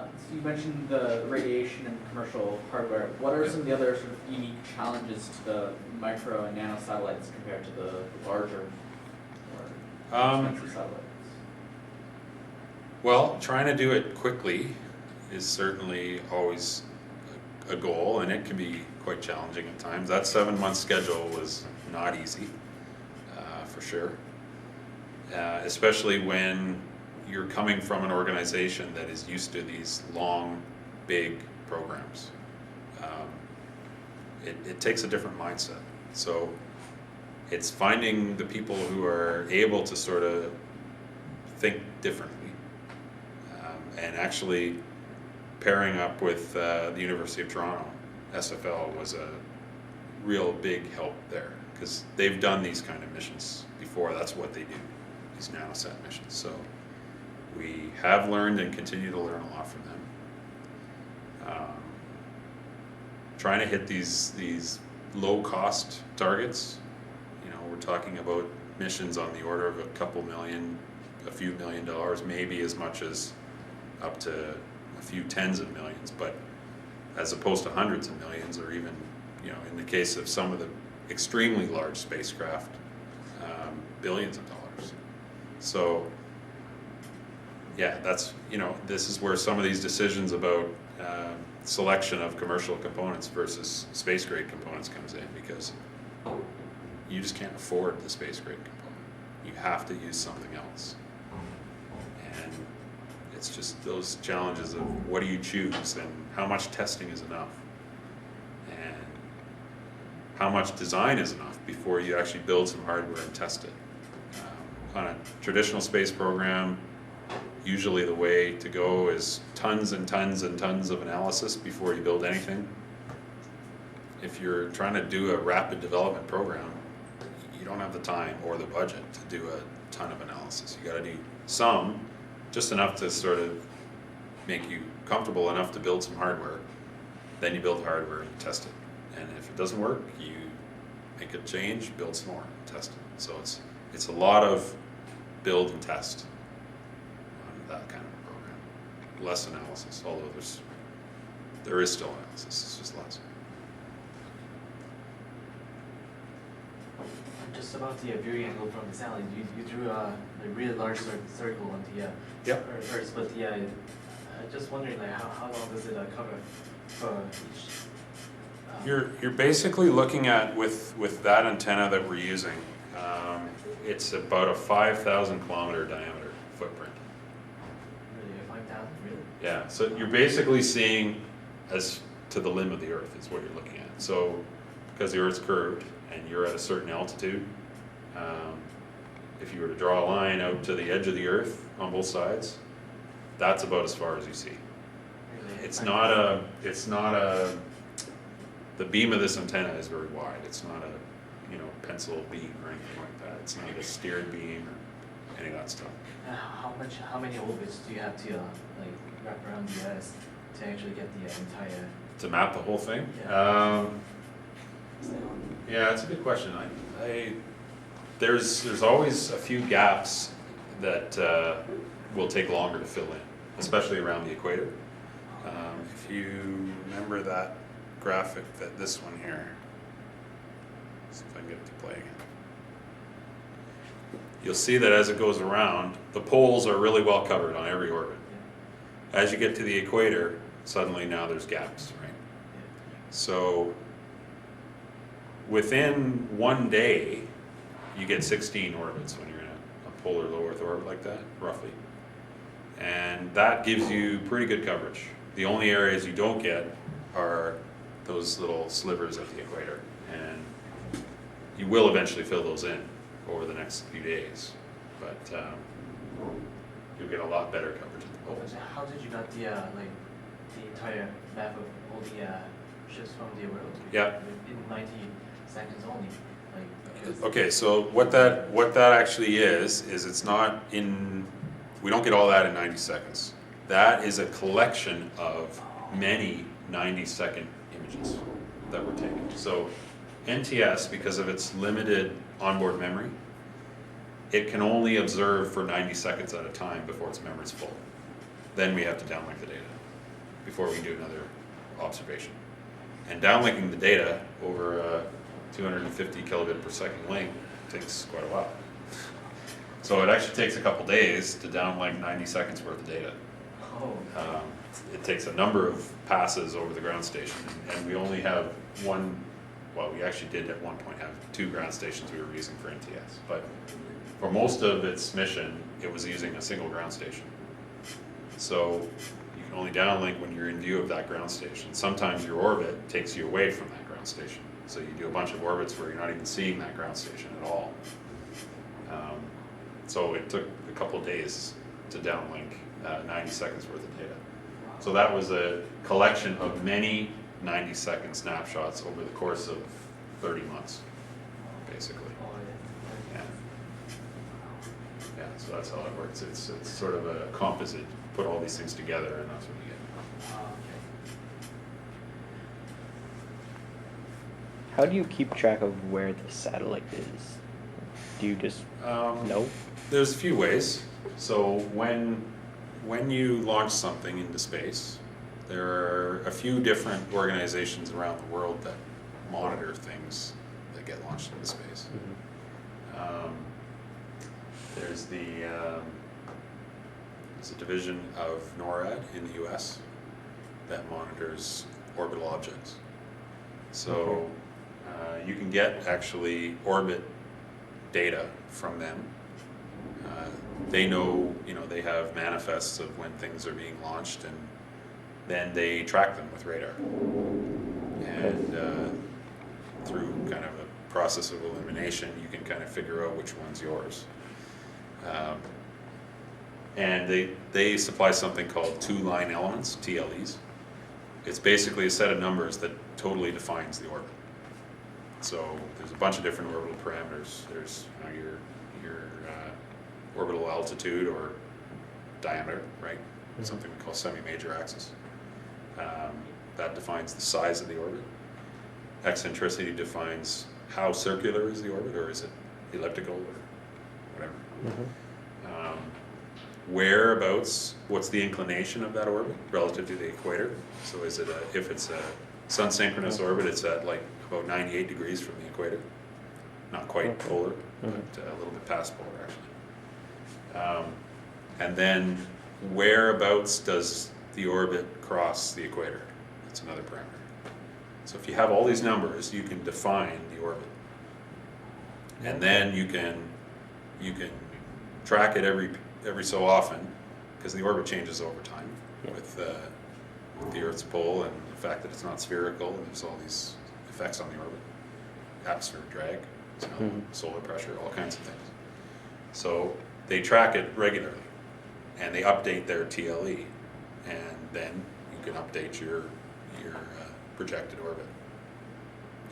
So you mentioned the radiation and commercial hardware. What are some of the other sort of unique challenges to the micro and nano satellites compared to the larger or expensive satellites? Well, trying to do it quickly is certainly always a goal, and it can be quite challenging at times. That 7-month schedule was not easy, for sure. Especially when you're coming from an organization that is used to these long, big programs. It takes a different mindset. So it's finding the people who are able to sort of think differently, and actually pairing up with the University of Toronto, SFL, was a real big help there, because they've done these kind of missions before. That's what they do, these nanosat missions. So we have learned and continue to learn a lot from them. Trying to hit these low cost targets. You know, we're talking about missions on the order of a couple million, a few $1 million, maybe as much as up to a few tens of millions, but as opposed to hundreds of millions, or even, you know, in the case of some of the extremely large spacecraft, billions of dollars. So yeah, that's, you know, this is where some of these decisions about selection of commercial components versus space grade components comes in, because you just can't afford the space grade component. You have to use something else. And it's just those challenges of what do you choose, and how much testing is enough, and how much design is enough before you actually build some hardware and test it. On a traditional space program, usually the way to go is tons and tons and tons of analysis before you build anything. If you're trying to do a rapid development program, you don't have the time or the budget to do a ton of analysis. You got to do some, just enough to sort of make you comfortable enough to build some hardware. Then you build the hardware and you test it. And if it doesn't work, you make a change, build some more, test it. So it's a lot of build and test on that kind of a program. Less analysis, although there is still analysis, it's just less. Just about the viewing angle from the satellite, you drew a really large circle on the Earth, but just wondering, like, how long does it cover for each? You're basically looking at, with that antenna that we're using, it's about a 5,000 kilometer diameter footprint. Really, 5,000, really? Yeah, so you're basically seeing as to the limb of the Earth is what you're looking at. So because the Earth's curved and you're at a certain altitude, if you were to draw a line out to the edge of the Earth on both sides, that's about as far as you see. Really? It's not a, the beam of this antenna is very wide. It's not a, you know, pencil beam or anything like that. It's not a steered beam or any of that stuff. How many orbits do you have to like wrap around the Earth to actually get the entire? To map the whole thing? Yeah. Yeah, that's a good question. There's always a few gaps that will take longer to fill in, especially around the equator. If you remember that graphic, this one here, see if I can get it to play again. You'll see that as it goes around, the poles are really well covered on every orbit. Yeah. As you get to the equator, suddenly now there's gaps, right? Yeah. So within one day, you get 16 orbits when you're in a polar low Earth orbit like that, roughly. And that gives you pretty good coverage. The only areas you don't get are those little slivers at the equator. And you will eventually fill those in over the next few days. But you'll get a lot better coverage at the poles. How did you got the entire map of all the ships from the world? Yeah. In 90 seconds only. Okay, so what that actually is it's not in, we don't get all that in 90 seconds. That is a collection of many 90-second images that we're taking. So NTS, because of its limited onboard memory, it can only observe for 90 seconds at a time before its memory's full. Then we have to downlink the data. before we do another observation. And downlinking the data over a 250 kilobit per second link takes quite a while. So it actually takes a couple days to downlink 90 seconds worth of data. Oh. It takes a number of passes over the ground station, and we only have one, well, we actually did at one point have 2 ground stations we were using for NTS, but for most of its mission, it was using a single ground station. So you can only downlink when you're in view of that ground station. Sometimes your orbit takes you away from that ground station. So you do a bunch of orbits where you're not even seeing that ground station at all. So it took a couple days to downlink 90 seconds worth of data. So that was a collection of many 90-second snapshots over the course of 30 months, basically. Oh, Yeah. Yeah, so that's how it works. It's sort of a composite. Put all these things together, and that's what you get. okay. How do you keep track of where the satellite is? Do you just know? There's a few ways. So when you launch something into space, there are a few different organizations around the world that monitor things that get launched into space. Mm-hmm. There's a division of NORAD in the US that monitors orbital objects. So you can get actually orbit data from them. They know, they have manifests of when things are being launched, and then they track them with radar. And through kind of a process of elimination, you can kind of figure out which one's yours. And they supply something called two-line elements, TLEs. It's basically a set of numbers that totally defines the orbit. So there's a bunch of different orbital parameters. There's your orbital altitude or diameter, right? Mm-hmm. Something we call semi-major axis. That defines the size of the orbit. Eccentricity defines how circular is the orbit, or is it elliptical, or whatever. Mm-hmm. Whereabouts, what's the inclination of that orbit relative to the equator? So is it if it's a sun-synchronous orbit, it's at like about 98 degrees from the equator. Not quite polar, but a little bit past polar actually. And then whereabouts does the orbit cross the equator? That's another parameter. So if you have all these numbers, you can define the orbit. And then you can track it every so often, because the orbit changes over time with the Earth's pull and the fact that it's not spherical. There's all these effects on the orbit, atmospheric drag, solar pressure, all kinds of things. So they track it regularly, and they update their TLE, and then you can update your projected orbit.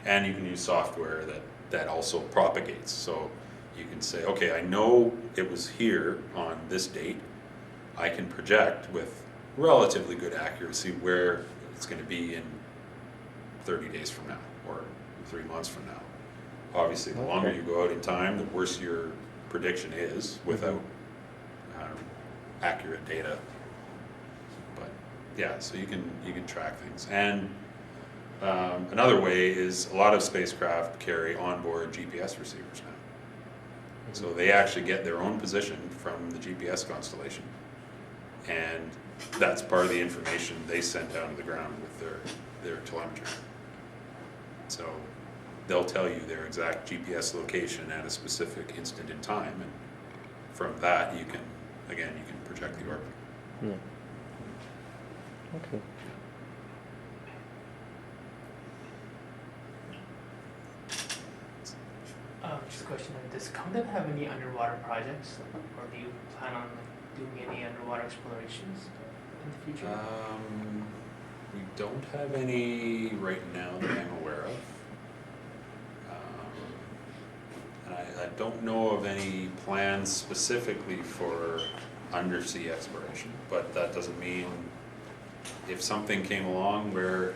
And you can use software that also propagates. So you can say, okay, I know it was here on this date. I can project with relatively good accuracy where it's going to be in 30 days from now or 3 months from now. Obviously, the longer you go out in time, the worse your prediction is without accurate data. But yeah, so you can track things. And another way is a lot of spacecraft carry onboard GPS receivers now. So they actually get their own position from the GPS constellation, and that's part of the information they send down to the ground with their telemetry. So they'll tell you their exact GPS location at a specific instant in time, and from that you can project the orbit. Yeah. Okay. Just a question, does COMDEP have any underwater projects, or do you plan on doing any underwater explorations in the future? We don't have any right now that I'm aware of. And I don't know of any plans specifically for undersea exploration, but that doesn't mean if something came along where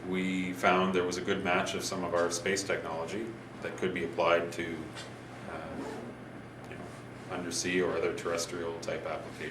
we found there was a good match of some of our space technology that could be applied to undersea or other terrestrial type applications.